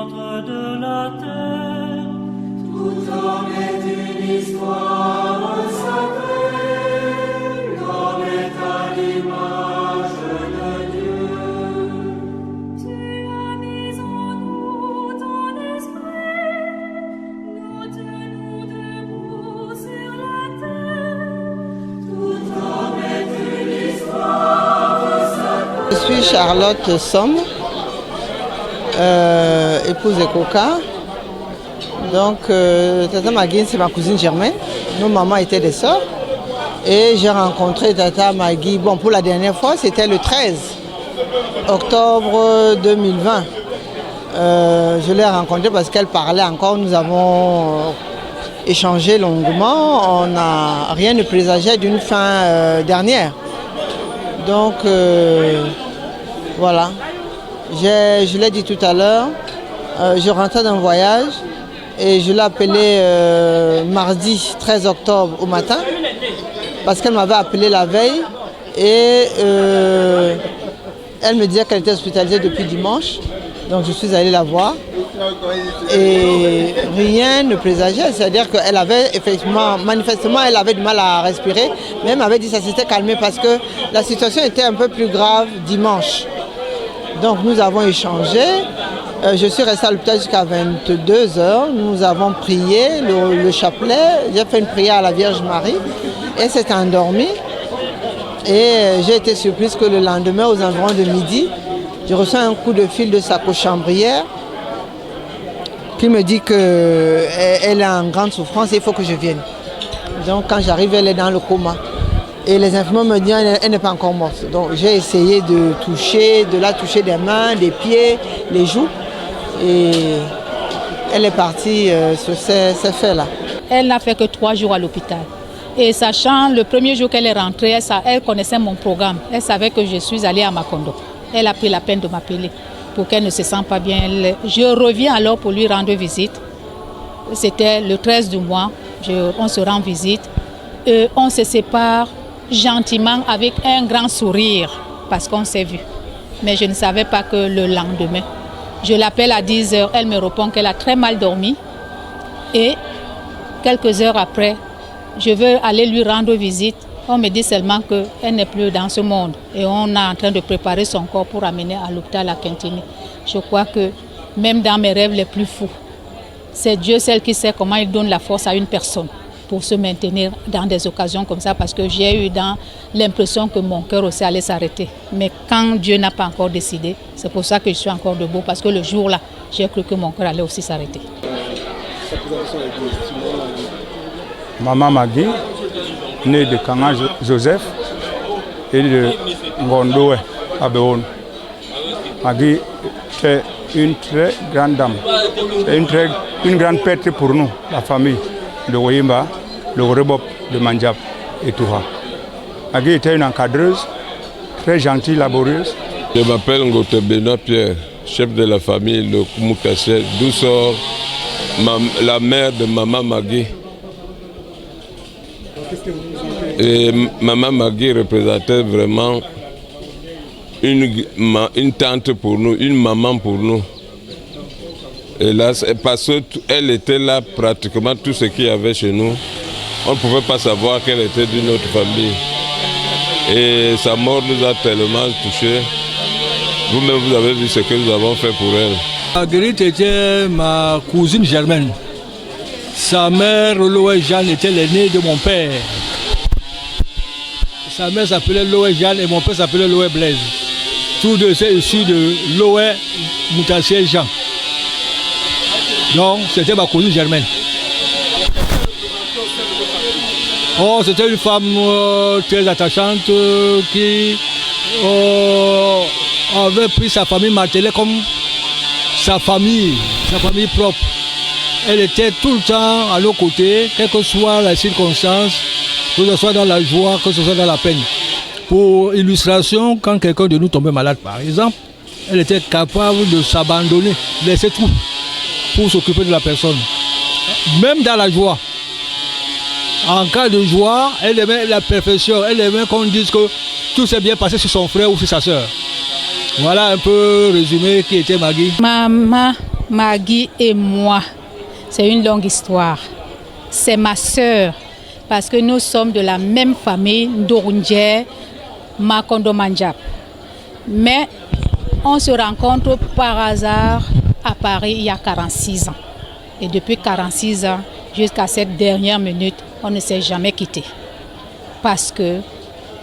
centre de la terre. Tout homme est une histoire sacrée, l'homme est à l'image de Dieu. Tu as mis en nous ton esprit, nous tenons debout sur la terre. Tout homme est une histoire sacrée. Je suis Charlotte Somme, épouse de Coca. Donc, Tata Magui, c'est ma cousine germaine. Nos mamans étaient des sœurs. Et j'ai rencontré Tata Magui, bon, pour la dernière fois, c'était le 13 octobre 2020. Je l'ai rencontrée parce qu'elle parlait encore. Nous avons échangé longuement. Rien ne présageait d'une fin dernière. Donc, voilà. Je l'ai dit tout à l'heure, je rentrais d'un voyage et je l'ai appelée mardi 13 octobre au matin parce qu'elle m'avait appelé la veille et elle me disait qu'elle était hospitalisée depuis dimanche. Donc je suis allée la voir et rien ne présageait, c'est-à-dire qu'elle avait effectivement, manifestement, elle avait du mal à respirer, mais elle m'avait dit que ça s'était calmé parce que la situation était un peu plus grave dimanche. Donc nous avons échangé, je suis restée à l'hôpital jusqu'à 22h, nous avons prié le chapelet, j'ai fait une prière à la Vierge Marie, elle s'est endormie et j'ai été surprise que le lendemain, aux environs de midi, je reçois un coup de fil de sa cochambrière qui me dit qu'elle est en grande souffrance et il faut que je vienne. Donc quand j'arrive, elle est dans le coma. Et les infirmiers me disent qu'elle n'est pas encore morte. Donc j'ai essayé de la toucher des mains, des pieds, les joues. Et elle est partie sur ces faits-là. Elle n'a fait que 3 jours à l'hôpital. Et sachant, le premier jour qu'elle est rentrée, elle connaissait mon programme. Elle savait que je suis allée à Macondo. Elle a pris la peine de m'appeler pour qu'elle ne se sente pas bien. Je reviens alors pour lui rendre visite. C'était le 13 du mois. On se rend visite. On se sépare gentiment avec un grand sourire parce qu'on s'est vu. Mais je ne savais pas que le lendemain, je l'appelle à 10h, elle me répond qu'elle a très mal dormi et quelques heures après, je veux aller lui rendre visite. On me dit seulement qu'elle n'est plus dans ce monde et on est en train de préparer son corps pour amener à l'hôpital à Quintini. Je crois que même dans mes rêves les plus fous, c'est Dieu seul qui sait comment il donne la force à une personne pour se maintenir dans des occasions comme ça, parce que j'ai eu l'impression que mon cœur aussi allait s'arrêter. Mais quand Dieu n'a pas encore décidé, c'est pour ça que je suis encore debout, parce que le jour-là, j'ai cru que mon cœur allait aussi s'arrêter. Maman Magui, née de Kanga Joseph et de Ngondoé à Béon. Magui est une très grande dame, c'est une grande perte pour nous, la famille de Woyimba, le Rebop de Mandjab et Touha. Magui était une encadreuse, très gentille, laborieuse. Je m'appelle Ngote Benoît Pierre, chef de la famille de Koumoukassé, d'où sort la mère de Maman Magui. Et Maman Magui représentait vraiment une tante pour nous, une maman pour nous. Et là, parce qu'elle était là pratiquement tout ce qu'il y avait chez nous. On ne pouvait pas savoir qu'elle était d'une autre famille. Et sa mort nous a tellement touchés. Vous-même, vous avez vu ce que nous avons fait pour elle. Marguerite était ma cousine germaine. Sa mère, Loé Jeanne, était l'aînée de mon père. Sa mère s'appelait Loé Jeanne et mon père s'appelait Loé Blaise. Tous deux étaient issus de Loé Moutassier Jean. Donc, c'était ma cousine germaine. Oh, c'était une femme très attachante qui avait pris sa famille maternelle comme sa famille propre. Elle était tout le temps à nos côtés, quelles que soient les circonstances, que ce soit dans la joie, que ce soit dans la peine. Pour illustration, quand quelqu'un de nous tombait malade, par exemple, elle était capable de s'abandonner, laisser tout pour s'occuper de la personne. Même dans la joie. En cas de joie, elle aimait la perfection. Elle aimait qu'on dise que tout s'est bien passé sur son frère ou sur sa soeur. Voilà un peu résumé qui était Magui. Maman Maggie et moi, c'est une longue histoire. C'est ma sœur, parce que nous sommes de la même famille, Ndorundje, Makondo Manjap. Mais on se rencontre par hasard à Paris il y a 46 ans. Et depuis 46 ans, jusqu'à cette dernière minute, on ne s'est jamais quitté. Parce que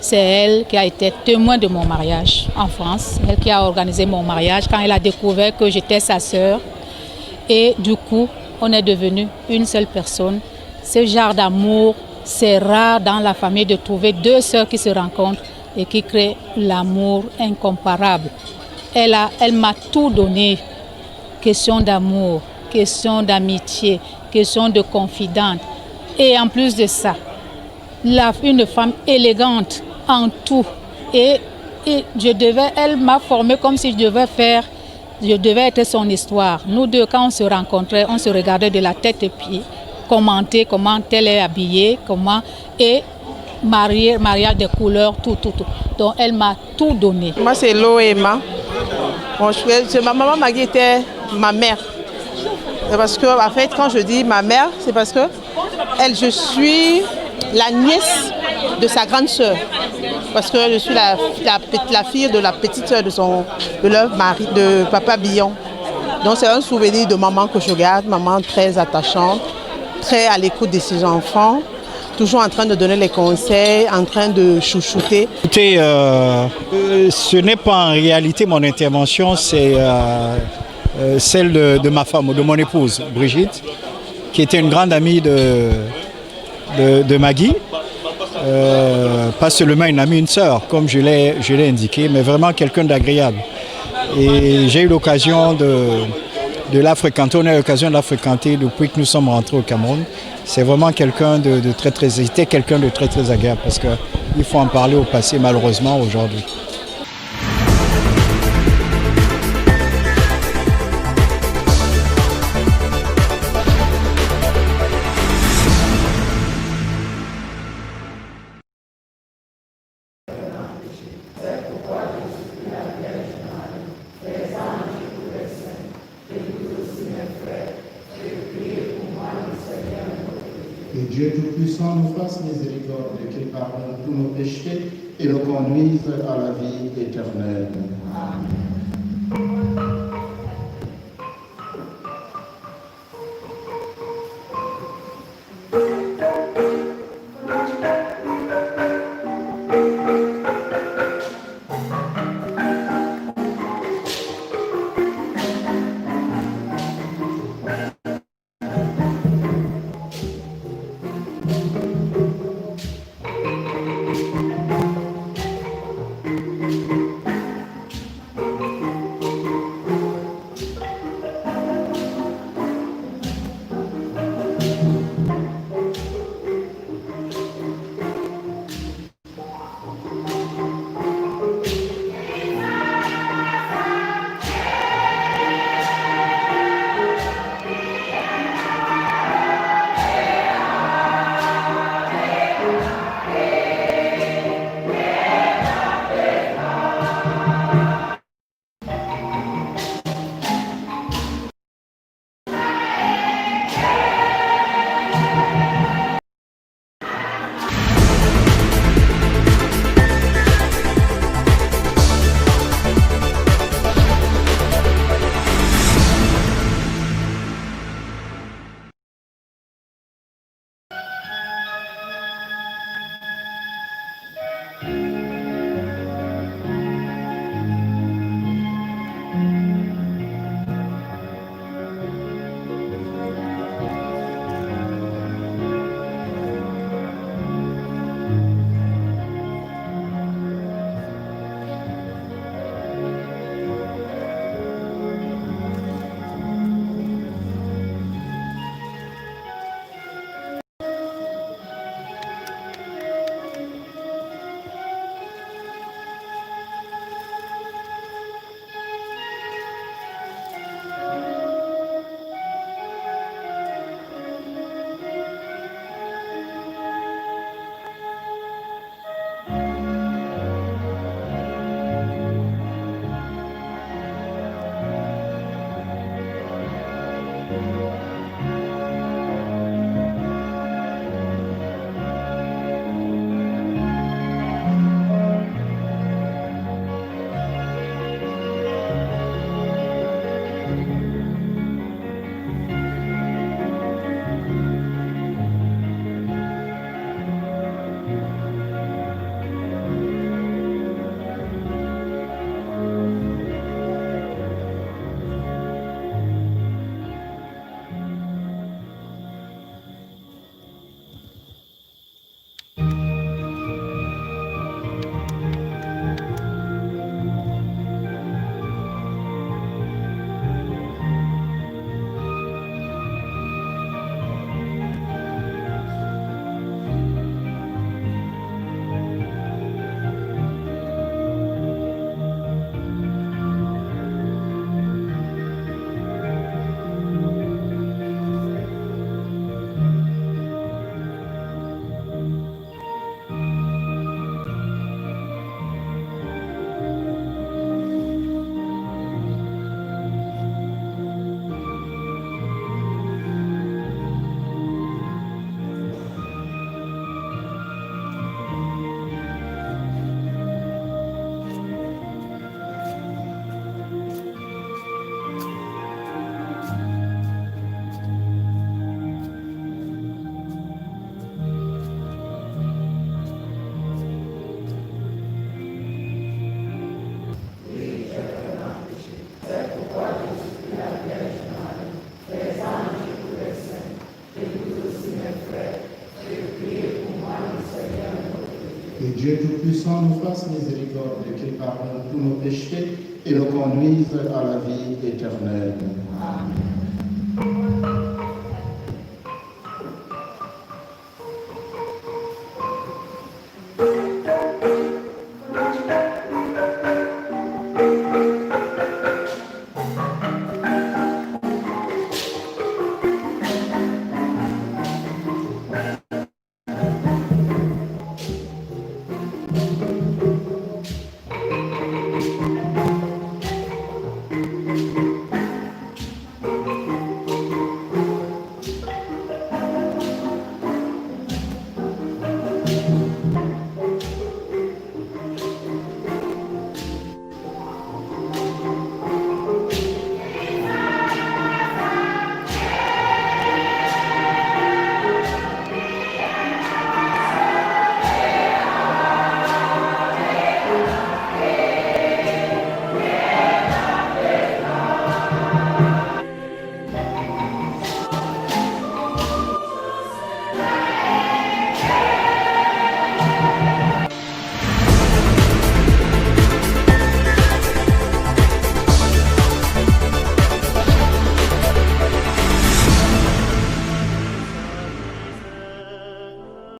c'est elle qui a été témoin de mon mariage en France. Elle qui a organisé mon mariage quand elle a découvert que j'étais sa sœur. Et du coup, on est devenu une seule personne. Ce genre d'amour, c'est rare dans la famille de trouver deux sœurs qui se rencontrent et qui créent l'amour incomparable. Elle m'a tout donné. Question d'amour, question d'amitié, question de confidente. Et en plus de ça, une femme élégante en tout. Et elle m'a formée comme si je devais être son histoire. Nous deux, quand on se rencontrait, on se regardait de la tête et pieds, commenter comment elle est habillée, et mariage des couleurs, tout. Donc elle m'a tout donné. Moi c'est Loema. Bon, ma maman Maggie était ma mère. Et parce que en fait, quand je dis ma mère, c'est parce que je suis la nièce de sa grande sœur. Parce que je suis la fille de la petite sœur de leur mari, de papa Billon. Donc c'est un souvenir de maman que je garde, maman très attachante, très à l'écoute de ses enfants, toujours en train de donner les conseils, en train de chouchouter. Écoutez, ce n'est pas en réalité mon intervention, c'est celle de ma femme, de mon épouse, Brigitte, qui était une grande amie de Maggie. Pas seulement une amie, une sœur, comme je l'ai indiqué, mais vraiment quelqu'un d'agréable. Et j'ai eu l'occasion de la fréquenter, on a eu l'occasion de la fréquenter depuis que nous sommes rentrés au Cameroun. C'est vraiment quelqu'un de très agréable, parce qu'il faut en parler au passé malheureusement aujourd'hui. Que Dieu Tout-Puissant nous fasse miséricorde, qu'il pardonne tous nos péchés et nous conduise à la vie éternelle. Amen. Que Dieu Tout-Puissant nous fasse miséricorde, qu'il pardonne tous nos péchés et nous conduise à la vie éternelle. Amen.